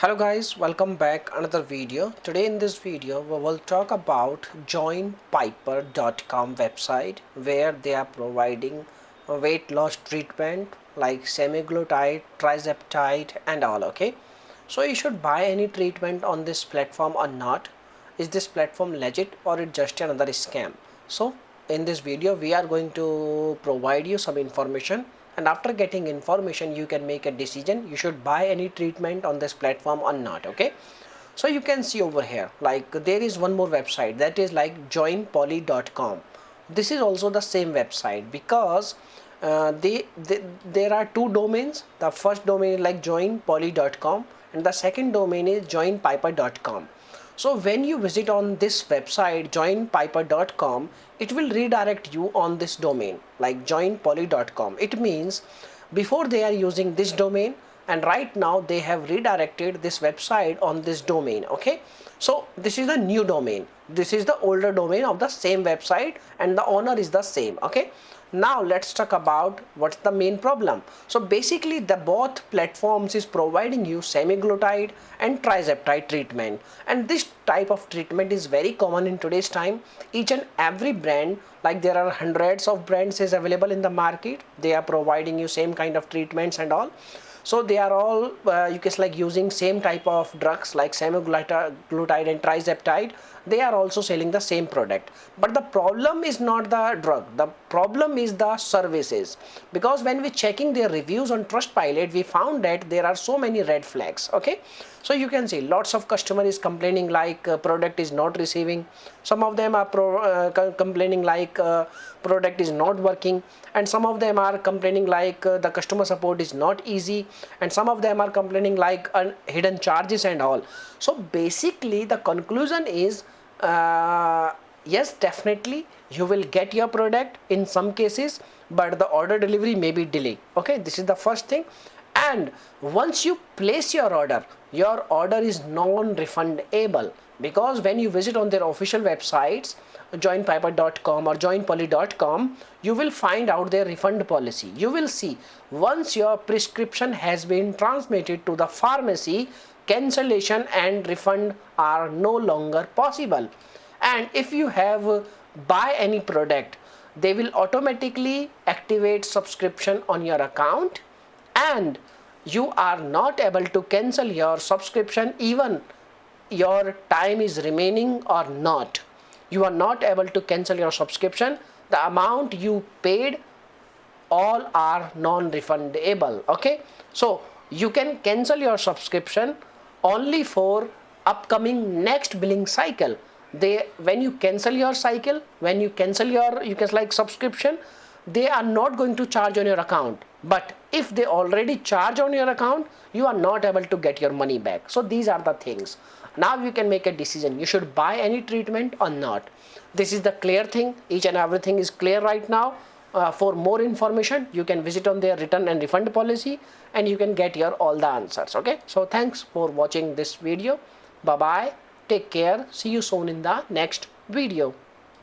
Hello guys, welcome back another video. Today in this video we will talk about joinpiper.com website where they are providing a weight loss treatment like semaglutide, tirzepatide and all. Okay, so you should buy any treatment on this platform or not. Is this platform legit or it just another scam? So in this video we are going to provide you some information, and after getting information you can make a decision you should buy any treatment on this platform or not. Okay, so you can see over here like there is one more website that is like joinpoly.com. This is also the same website because there are two domains. The first domain is like joinpoly.com and the second domain is joinpiper.com. So when you visit on this website joinpiper.com, it will redirect you on this domain like joinpoly.com. It means before they are using this domain, and right now they have redirected this website on this domain. Okay, so this is the new domain, this is the older domain of the same website and the owner is the same. Okay, now let's talk about what's the main problem. So basically the both platforms is providing you semaglutide and tirzepatide treatment, and this type of treatment is very common in today's time. Each and every brand, like there are hundreds of brands is available in the market, they are providing you same kind of treatments and all. So they are all you can like using same type of drugs like semaglutide and tirzepatide. They are also selling the same product, but the problem is not the drug, the problem is the services. Because when we checking their reviews on Trustpilot, we found that there are so many red flags. Okay, so you can see lots of customer is complaining like product is not receiving. Some of them are complaining like product is not working, and some of them are complaining like the customer support is not easy, and some of them are complaining like hidden charges and all. So basically the conclusion is yes, definitely you will get your product in some cases, but the order delivery may be delayed. Okay, this is the first thing. And once you place your order is non-refundable, because when you visit on their official websites joinpiper.com or joinpoly.com, you will find out their refund policy. You will see once your prescription has been transmitted to the pharmacy, cancellation and refund are no longer possible. And if you have buy any product, they will automatically activate subscription on your account, and you are not able to cancel your subscription even your time is remaining or not. You are not able to cancel your subscription. The amount you paid all are non-refundable. Okay, so you can cancel your subscription only for upcoming next billing cycle. When you cancel your you can like subscription, they are not going to charge on your account. But if they already charge on your account, you are not able to get your money back. So these are the things. Now you can make a decision you should buy any treatment or not. This is the clear thing. Each and everything is clear right now. For more information you can visit on their return and refund policy, and you can get your all the answers. Okay, so thanks for watching this video. Bye bye, take care, see you soon in the next video.